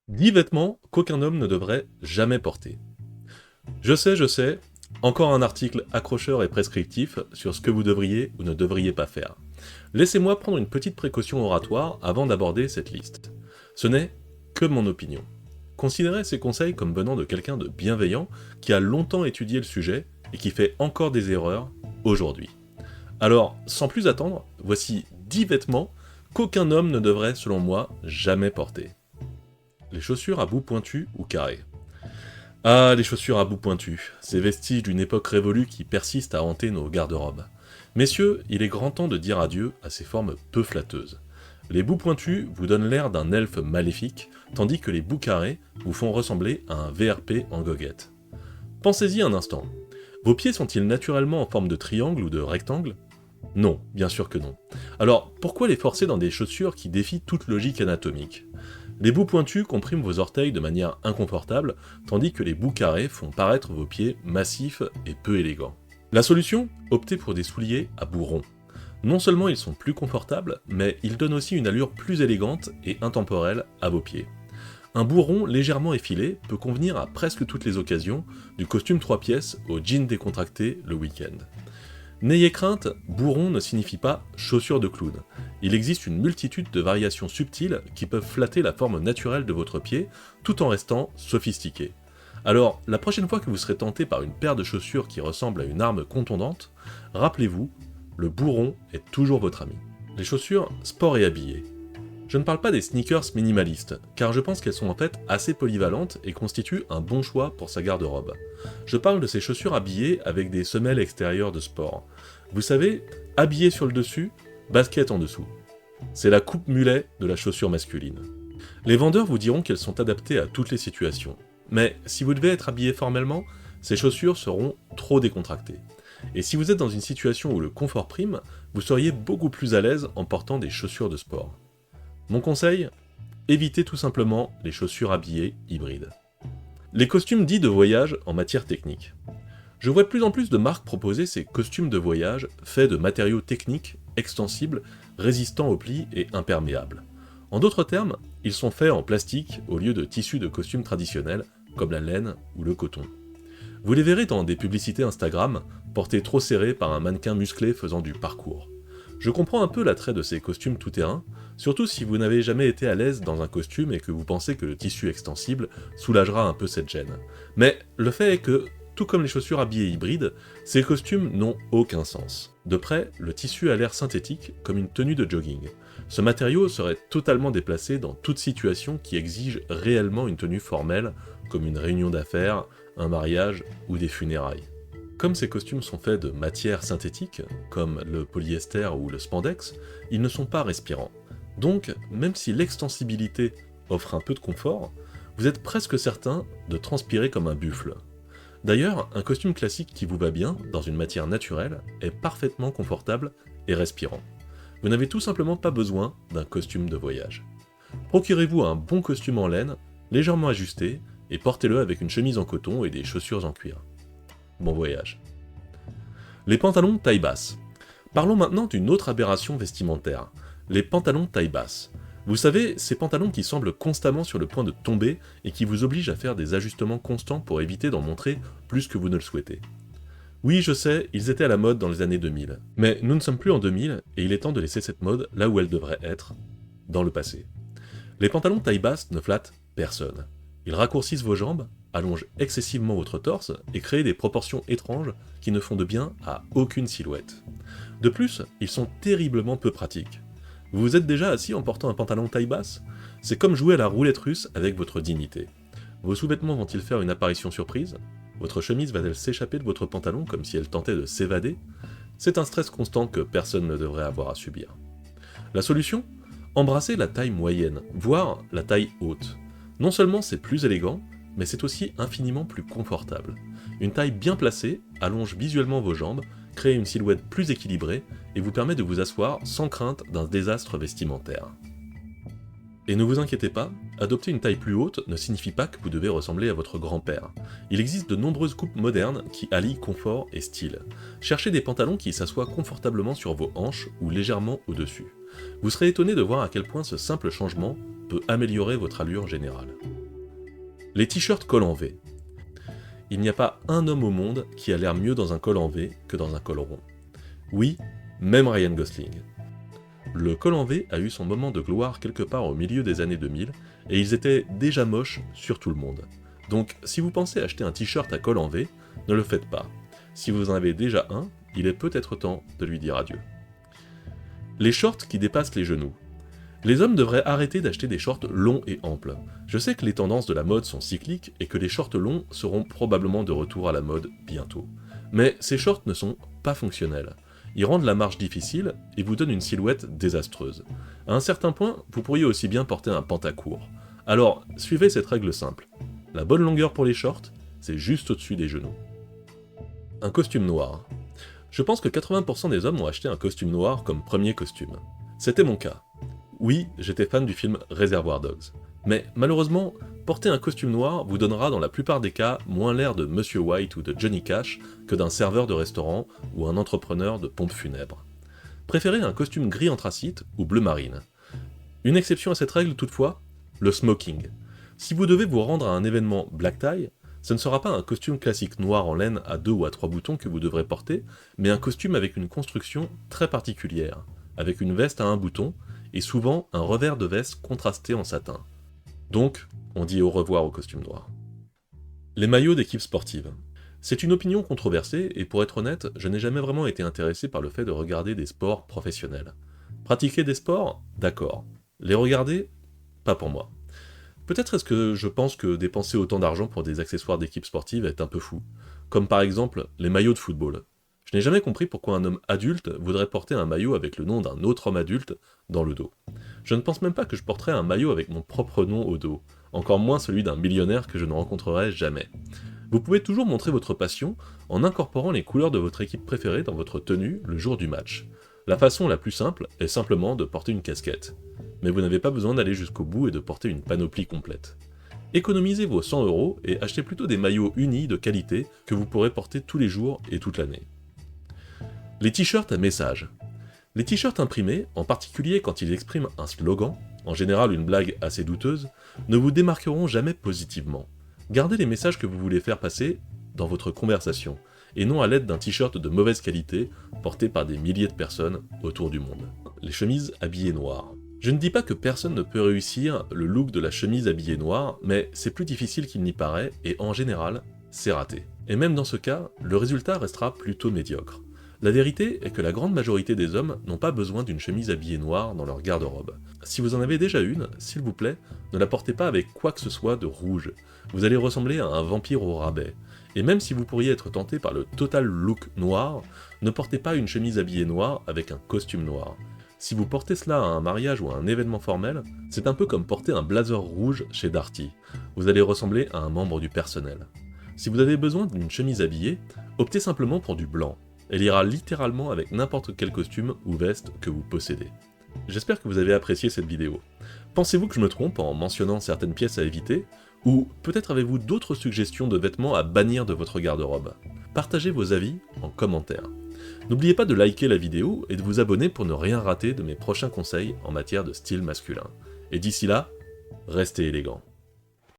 10 vêtements qu'aucun homme ne devrait jamais porter. Je sais, encore un article accrocheur et prescriptif sur ce que vous devriez ou ne devriez pas faire. Laissez-moi prendre une petite précaution oratoire avant d'aborder cette liste. Ce n'est que mon opinion. Considérez ces conseils comme venant de quelqu'un de bienveillant qui a longtemps étudié le sujet et qui fait encore des erreurs aujourd'hui. Alors, sans plus attendre, voici 10 vêtements qu'aucun homme ne devrait, selon moi, jamais porter. Les chaussures à bout pointu ou carré. Ah, les chaussures à bout pointu, ces vestiges d'une époque révolue qui persistent à hanter nos garde-robes. Messieurs, il est grand temps de dire adieu à ces formes peu flatteuses. Les bouts pointus vous donnent l'air d'un elfe maléfique, tandis que les bouts carrés vous font ressembler à un VRP en goguette. Pensez-y un instant. Vos pieds sont-ils naturellement en forme de triangle ou de rectangle? Non, bien sûr que non. Alors, pourquoi les forcer dans des chaussures qui défient toute logique anatomique? Les bouts pointus compriment vos orteils de manière inconfortable, tandis que les bouts carrés font paraître vos pieds massifs et peu élégants. La solution? Optez pour des souliers à bout rond. Non seulement ils sont plus confortables, mais ils donnent aussi une allure plus élégante et intemporelle à vos pieds. Un bout rond légèrement effilé peut convenir à presque toutes les occasions, du costume 3 pièces au jean décontracté le week-end. N'ayez crainte, bourron ne signifie pas chaussure de clown. Il existe une multitude de variations subtiles qui peuvent flatter la forme naturelle de votre pied tout en restant sophistiqués. Alors, la prochaine fois que vous serez tenté par une paire de chaussures qui ressemble à une arme contondante, rappelez-vous, le bourron est toujours votre ami. Les chaussures sport et habillées. Je ne parle pas des sneakers minimalistes, car je pense qu'elles sont en fait assez polyvalentes et constituent un bon choix pour sa garde-robe. Je parle de ces chaussures habillées avec des semelles extérieures de sport. Vous savez, habillé sur le dessus, basket en dessous. C'est la coupe mulet de la chaussure masculine. Les vendeurs vous diront qu'elles sont adaptées à toutes les situations. Mais si vous devez être habillé formellement, ces chaussures seront trop décontractées. Et si vous êtes dans une situation où le confort prime, vous seriez beaucoup plus à l'aise en portant des chaussures de sport. Mon conseil? Évitez tout simplement les chaussures habillées hybrides. Les costumes dits de voyage en matière technique. Je vois de plus en plus de marques proposer ces costumes de voyage faits de matériaux techniques, extensibles, résistants aux plis et imperméables. En d'autres termes, ils sont faits en plastique au lieu de tissus de costumes traditionnels comme la laine ou le coton. Vous les verrez dans des publicités Instagram, portés trop serrés par un mannequin musclé faisant du parcours. Je comprends un peu l'attrait de ces costumes tout-terrain, surtout si vous n'avez jamais été à l'aise dans un costume et que vous pensez que le tissu extensible soulagera un peu cette gêne. Mais le fait est que, tout comme les chaussures habillées hybrides, ces costumes n'ont aucun sens. De près, le tissu a l'air synthétique, comme une tenue de jogging. Ce matériau serait totalement déplacé dans toute situation qui exige réellement une tenue formelle, comme une réunion d'affaires, un mariage ou des funérailles. Comme ces costumes sont faits de matières synthétiques, comme le polyester ou le spandex, ils ne sont pas respirants. Donc, même si l'extensibilité offre un peu de confort, vous êtes presque certain de transpirer comme un buffle. D'ailleurs, un costume classique qui vous va bien, dans une matière naturelle, est parfaitement confortable et respirant. Vous n'avez tout simplement pas besoin d'un costume de voyage. Procurez-vous un bon costume en laine, légèrement ajusté, et portez-le avec une chemise en coton et des chaussures en cuir. Bon voyage. Les pantalons taille basse. Parlons maintenant d'une autre aberration vestimentaire, les pantalons taille basse. Vous savez, ces pantalons qui semblent constamment sur le point de tomber et qui vous obligent à faire des ajustements constants pour éviter d'en montrer plus que vous ne le souhaitez. Oui, je sais, ils étaient à la mode dans les années 2000. Mais nous ne sommes plus en 2000 et il est temps de laisser cette mode là où elle devrait être, dans le passé. Les pantalons taille basse ne flattent personne. Ils raccourcissent vos jambes, allongent excessivement votre torse et créent des proportions étranges qui ne font de bien à aucune silhouette. De plus, ils sont terriblement peu pratiques. Vous vous êtes déjà assis en portant un pantalon taille basse? C'est comme jouer à la roulette russe avec votre dignité. Vos sous-vêtements vont-ils faire une apparition surprise? Votre chemise va-t-elle s'échapper de votre pantalon comme si elle tentait de s'évader? C'est un stress constant que personne ne devrait avoir à subir. La solution? Embrassez la taille moyenne, voire la taille haute. Non seulement c'est plus élégant, mais c'est aussi infiniment plus confortable. Une taille bien placée allonge visuellement vos jambes, crée une silhouette plus équilibrée et vous permet de vous asseoir sans crainte d'un désastre vestimentaire. Et ne vous inquiétez pas, adopter une taille plus haute ne signifie pas que vous devez ressembler à votre grand-père. Il existe de nombreuses coupes modernes qui allient confort et style. Cherchez des pantalons qui s'assoient confortablement sur vos hanches ou légèrement au-dessus. Vous serez étonné de voir à quel point ce simple changement peut améliorer votre allure générale. Les t-shirts col en V. Il n'y a pas un homme au monde qui a l'air mieux dans un col en V que dans un col rond. Oui, même Ryan Gosling. Le col en V a eu son moment de gloire quelque part au milieu des années 2000, et ils étaient déjà moches sur tout le monde. Donc si vous pensez acheter un t-shirt à col en V, ne le faites pas. Si vous en avez déjà un, il est peut-être temps de lui dire adieu. Les shorts qui dépassent les genoux. Les hommes devraient arrêter d'acheter des shorts longs et amples. Je sais que les tendances de la mode sont cycliques et que les shorts longs seront probablement de retour à la mode bientôt. Mais ces shorts ne sont pas fonctionnels. Ils rendent la marche difficile et vous donnent une silhouette désastreuse. À un certain point, vous pourriez aussi bien porter un pantacourt. Alors, suivez cette règle simple. La bonne longueur pour les shorts, c'est juste au-dessus des genoux. Un costume noir. Je pense que 80% des hommes ont acheté un costume noir comme premier costume. C'était mon cas. Oui, j'étais fan du film Reservoir Dogs. Mais malheureusement, porter un costume noir vous donnera dans la plupart des cas moins l'air de Monsieur White ou de Johnny Cash que d'un serveur de restaurant ou un entrepreneur de pompe funèbre. Préférez un costume gris anthracite ou bleu marine. Une exception à cette règle toutefois, le smoking. Si vous devez vous rendre à un événement black tie, ce ne sera pas un costume classique noir en laine à 2 ou à 3 boutons que vous devrez porter, mais un costume avec une construction très particulière, avec une veste à un bouton, et souvent un revers de veste contrasté en satin. Donc, on dit au revoir au costume noir. Les maillots d'équipe sportive. C'est une opinion controversée, et pour être honnête, je n'ai jamais vraiment été intéressé par le fait de regarder des sports professionnels. Pratiquer des sports, d'accord. Les regarder, pas pour moi. Peut-être est-ce que je pense que dépenser autant d'argent pour des accessoires d'équipe sportive est un peu fou, comme par exemple les maillots de football. Je n'ai jamais compris pourquoi un homme adulte voudrait porter un maillot avec le nom d'un autre homme adulte dans le dos. Je ne pense même pas que je porterais un maillot avec mon propre nom au dos, encore moins celui d'un millionnaire que je ne rencontrerai jamais. Vous pouvez toujours montrer votre passion en incorporant les couleurs de votre équipe préférée dans votre tenue le jour du match. La façon la plus simple est simplement de porter une casquette. Mais vous n'avez pas besoin d'aller jusqu'au bout et de porter une panoplie complète. Économisez vos 100 € et achetez plutôt des maillots unis de qualité que vous pourrez porter tous les jours et toute l'année. Les t-shirts à message. Les t-shirts imprimés, en particulier quand ils expriment un slogan, en général une blague assez douteuse, ne vous démarqueront jamais positivement. Gardez les messages que vous voulez faire passer dans votre conversation, et non à l'aide d'un t-shirt de mauvaise qualité porté par des milliers de personnes autour du monde. Les chemises habillées noires. Je ne dis pas que personne ne peut réussir le look de la chemise habillée noire, mais c'est plus difficile qu'il n'y paraît, et en général, c'est raté. Et même dans ce cas, le résultat restera plutôt médiocre. La vérité est que la grande majorité des hommes n'ont pas besoin d'une chemise habillée noire dans leur garde-robe. Si vous en avez déjà une, s'il vous plaît, ne la portez pas avec quoi que ce soit de rouge. Vous allez ressembler à un vampire au rabais. Et même si vous pourriez être tenté par le total look noir, ne portez pas une chemise habillée noire avec un costume noir. Si vous portez cela à un mariage ou à un événement formel, c'est un peu comme porter un blazer rouge chez Darty. Vous allez ressembler à un membre du personnel. Si vous avez besoin d'une chemise habillée, optez simplement pour du blanc. Elle ira littéralement avec n'importe quel costume ou veste que vous possédez. J'espère que vous avez apprécié cette vidéo. Pensez-vous que je me trompe en mentionnant certaines pièces à éviter, ou peut-être avez-vous d'autres suggestions de vêtements à bannir de votre garde-robe? Partagez vos avis en commentaire. N'oubliez pas de liker la vidéo et de vous abonner pour ne rien rater de mes prochains conseils en matière de style masculin. Et d'ici là, restez élégants.